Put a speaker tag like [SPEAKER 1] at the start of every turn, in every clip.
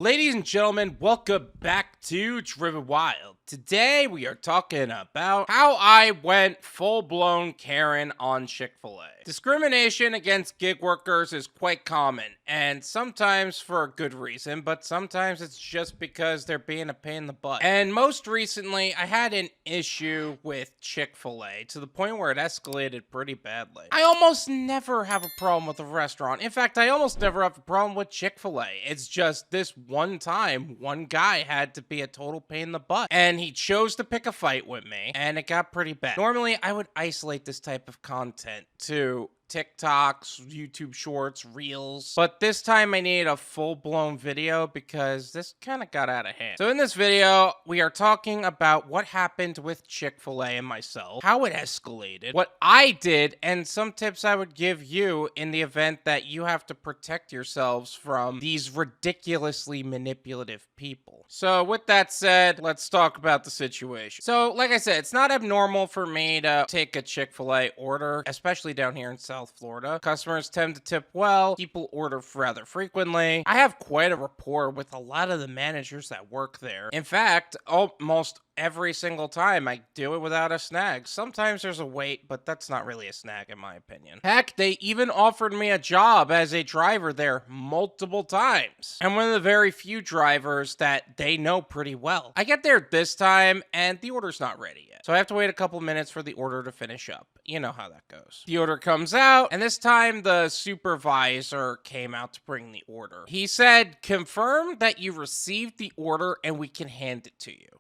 [SPEAKER 1] Ladies and gentlemen, welcome back to Driven Wild. Today we are talking about how I went full-blown Karen on Chick-Fil-A. Discrimination against gig workers is quite common, and sometimes for a good reason, but sometimes it's just because they're being a pain in the butt. And most recently, I had an issue with Chick-fil-A to the point where it escalated pretty badly. I almost never have a problem with a restaurant. In fact, I almost never have a problem with Chick-fil-A. It's just this one time, one guy had to be a total pain in the butt, and he chose to pick a fight with me, and it got pretty bad. Normally, I would isolate this type of content to TikToks, YouTube Shorts, Reels. But this time I needed a full-blown video because this kind of got out of hand. So in this video, we are talking about what happened with Chick-fil-A and myself, how it escalated, what I did, and some tips I would give you in the event that you have to protect yourselves from these ridiculously manipulative people. So with that said, let's talk about the situation. So like I said, it's not abnormal for me to take a Chick-fil-A order, especially down here in South Florida. Customers tend to tip well. People order rather frequently. I have quite a rapport with a lot of the managers that work there. In fact, almost every single time I do it without a snag. Sometimes there's a wait, but that's not really a snag in my opinion. Heck, they even offered me a job as a driver there multiple times. I'm one of the very few drivers that they know pretty well. I get there this time and the order's not ready yet. So I have to wait a couple minutes for the order to finish up. You know how that goes. The order comes out, and this time the supervisor came out to bring the order. He said, "Confirm that you received the order and we can hand it to you."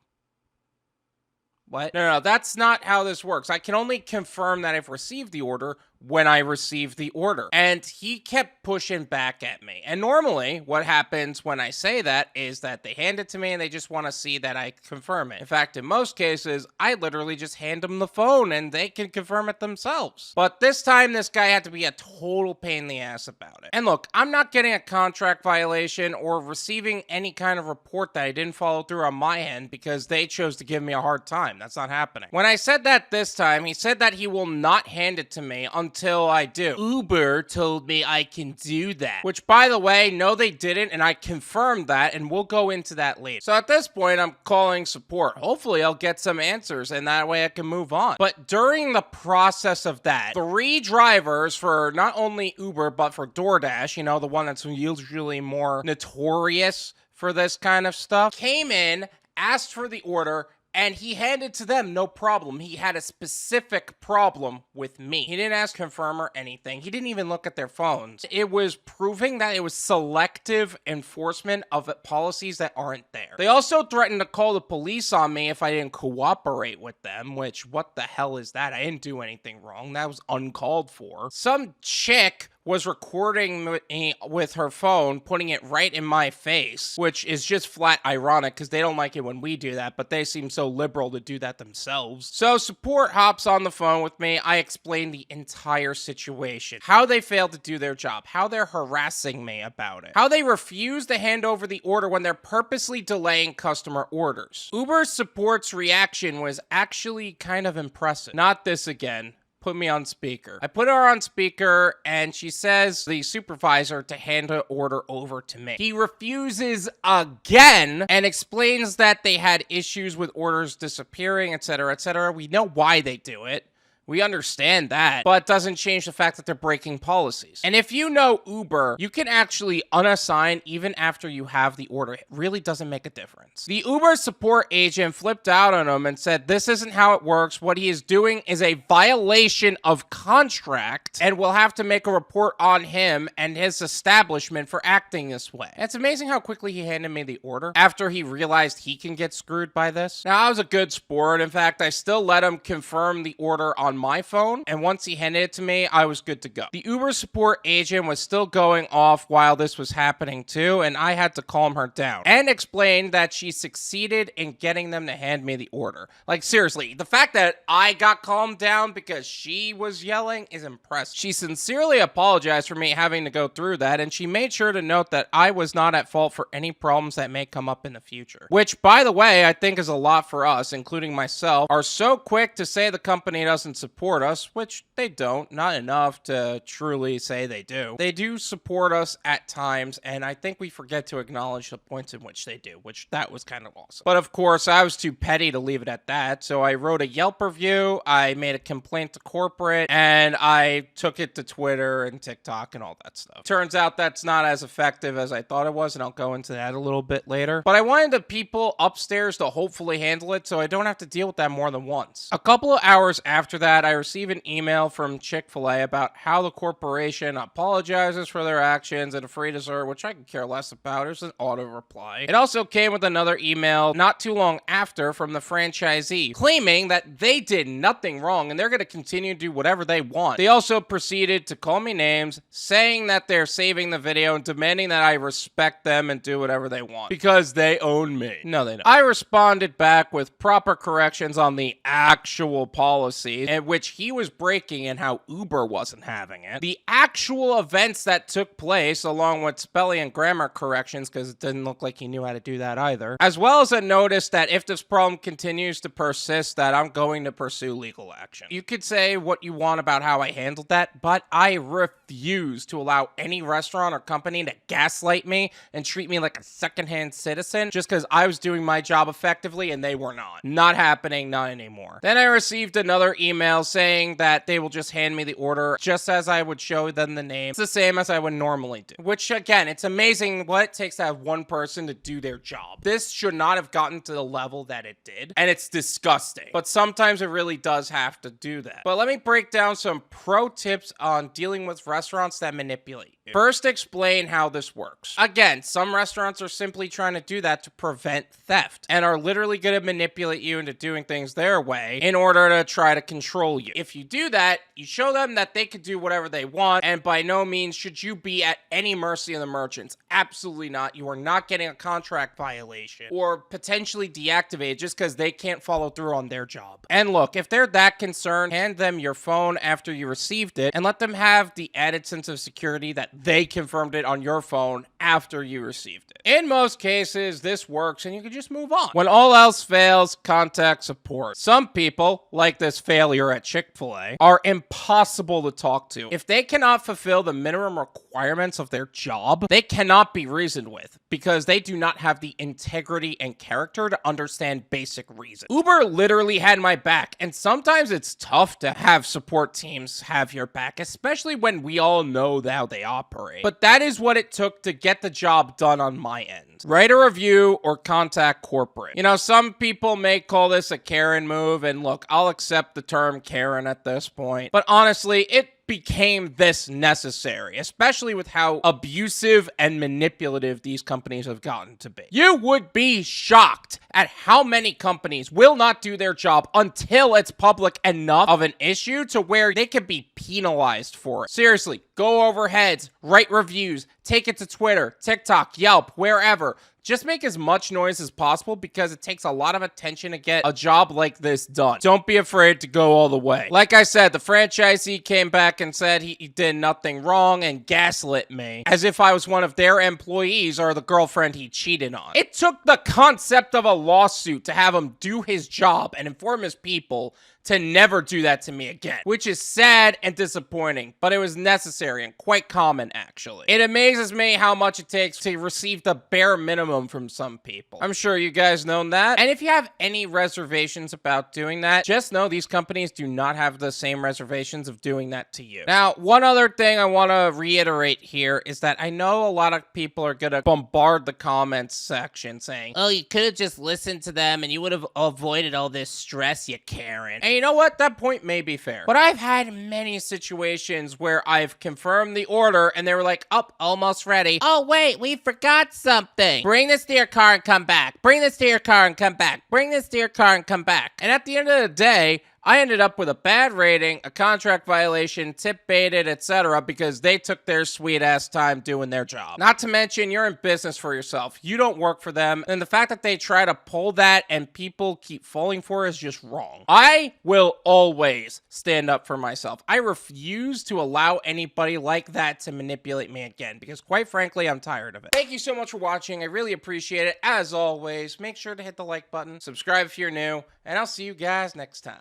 [SPEAKER 1] What? No, that's not how this works. I can only confirm that I've received the order when I receive the order. And he kept pushing back at me. And normally, what happens when I say that is that they hand it to me and they just want to see that I confirm it. In fact, in most cases, I literally just hand them the phone and they can confirm it themselves. But this time, this guy had to be a total pain in the ass about it. And look, I'm not getting a contract violation or receiving any kind of report that I didn't follow through on my end because they chose to give me a hard time. That's not happening. When I said that this time, he said that he will not hand it to me until I do. Uber told me I can do that. Which, by the way, no they didn't, and I confirmed that, and we'll go into that later. So at this point, I'm calling support. Hopefully, I'll get some answers, and that way I can move on. But during the process of that, 3 drivers for not only Uber, but for Doordash, you know, the one that's usually more notorious for this kind of stuff, came in, asked for the order, and he handed to them, no problem. He had a specific problem with me. He didn't ask confirm or anything. He didn't even look at their phones. It was proving that it was selective enforcement of policies that aren't there. They also threatened to call the police on me if I didn't cooperate with them, which, what the hell is that? I didn't do anything wrong. That was uncalled for. Some chick was recording me with her phone, putting it right in my face, which is just flat ironic because they don't like it when we do that, but they seem so liberal to do that themselves. So support hops on the phone with me. I explain the entire situation, how they failed to do their job, how they're harassing me about it, how they refuse to hand over the order when they're purposely delaying customer orders. Uber support's reaction was actually kind of impressive. Not this again. Put me on speaker. I put her on speaker and she says the supervisor to hand the order over to me. He refuses again and explains that they had issues with orders disappearing, etc., etc. We know why they do it. We understand that, but it doesn't change the fact that they're breaking policies. And if you know Uber, you can actually unassign even after you have the order. It really doesn't make a difference. The Uber support agent flipped out on him and said, "This isn't how it works. What he is doing is a violation of contract, and we'll have to make a report on him and his establishment for acting this way." It's amazing how quickly he handed me the order after he realized he can get screwed by this. Now, I was a good sport. In fact, I still let him confirm the order on my phone, and once he handed it to me, I was good to go. The Uber support agent was still going off while this was happening too, and I had to calm her down and explain that she succeeded in getting them to hand me the order. Like, seriously, the fact that I got calmed down because she was yelling is impressive. She sincerely apologized for me having to go through that, and she made sure to note that I was not at fault for any problems that may come up in the future. Which, by the way, I think is a lot for us, including myself, are so quick to say the company doesn't support support us, which they don't, not enough to truly say they do. They do support us at times, and I think we forget to acknowledge the points in which they do, which that was kind of awesome. But of course, I was too petty to leave it at that, so I wrote a Yelp review, I made a complaint to corporate, and I took it to Twitter and TikTok and all that stuff. Turns out that's not as effective as I thought it was, and I'll go into that a little bit later. But I wanted the people upstairs to hopefully handle it so I don't have to deal with that more than once. A couple of hours after that, I received an email from Chick-Fil-A about how the corporation apologizes for their actions and a free dessert, which I could care less about. It was an auto reply. It also came with another email not too long after from the franchisee claiming that they did nothing wrong and they're going to continue to do whatever they want. They also proceeded to call me names, saying that they're saving the video and demanding that I respect them and do whatever they want because they own me. No, they don't. I responded back with proper corrections on the actual policy in which he was breaking and how Uber wasn't having it. The actual events that took place, along with spelling and grammar corrections, because it didn't look like he knew how to do that either, as well as a notice that if this problem continues to persist, that I'm going to pursue legal action. You could say what you want about how I handled that, but I refuse to allow any restaurant or company to gaslight me and treat me like a secondhand citizen just because I was doing my job effectively and they were not. Not happening, not anymore. Then I received another email saying that they will just hand me the order just as I would show them the name. It's the same as I would normally do. Which, again, it's amazing what it takes to have one person to do their job. This should not have gotten to the level that it did, and it's disgusting. But sometimes it really does have to do that. But let me break down some pro tips on dealing with restaurants that manipulate you. First, explain how this works. Again, some restaurants are simply trying to do that to prevent theft and are literally going to manipulate you into doing things their way in order to try to control you. If you do that, you show them that they could do whatever they want, and by no means should you be at any mercy of the merchants. Absolutely not. You are not getting a contract violation or potentially deactivated just because they can't follow through on their job. And look, if they're that concerned, hand them your phone after you received it and let them have the added sense of security that they confirmed it on your phone after you received it. In most cases, this works and you can just move on. When all else fails, contact support. Some people, like this failure at Chick-Fil-A, are impossible to talk to. If they cannot fulfill the minimum requirements of their job, they cannot be reasoned with because they do not have the integrity and character to understand basic reason. Uber literally had my back, and sometimes it's tough to have support teams have your back, especially when we all know how they operate. But that is what it took to get the job done on my end. Write a review or contact corporate. You know, some people may call this a Karen move, and look, I'll accept the term Karen at this point, but honestly, it became this necessary, especially with how abusive and manipulative these companies have gotten to be. You would be shocked at how many companies will not do their job until it's public enough of an issue to where they can be penalized for it. Seriously, go over heads, write reviews, take it to Twitter, TikTok, Yelp, wherever. Just make as much noise as possible because it takes a lot of attention to get a job like this done. Don't be afraid to go all the way. Like I said, the franchisee came back and said he did nothing wrong and gaslit me as if I was one of their employees or the girlfriend he cheated on. It took the concept of a lawsuit to have him do his job and inform his people to never do that to me again, which is sad and disappointing, but it was necessary and quite common, actually. It amazes me how much it takes to receive the bare minimum from some people. I'm sure you guys know that. And if you have any reservations about doing that, just know these companies do not have the same reservations of doing that to you. Now, one other thing I want to reiterate here is that I know a lot of people are going to bombard the comments section saying, oh, you could have just listened to them and you would have avoided all this stress, you Karen. And you know what? That point may be fair. But I've had many situations where I've confirmed the order and they were like, oh, almost ready. Oh, wait, we forgot something. Bring this to your car and come back. Bring this to your car and come back. Bring this to your car and come back. And at the end of the day, I ended up with a bad rating, a contract violation, tip baited, etc. because they took their sweet ass time doing their job. Not to mention, you're in business for yourself. You don't work for them. And the fact that they try to pull that and people keep falling for it is just wrong. I will always stand up for myself. I refuse to allow anybody like that to manipulate me again because quite frankly, I'm tired of it. Thank you so much for watching. I really appreciate it. As always, make sure to hit the like button, subscribe if you're new, and I'll see you guys next time.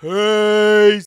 [SPEAKER 1] Peace!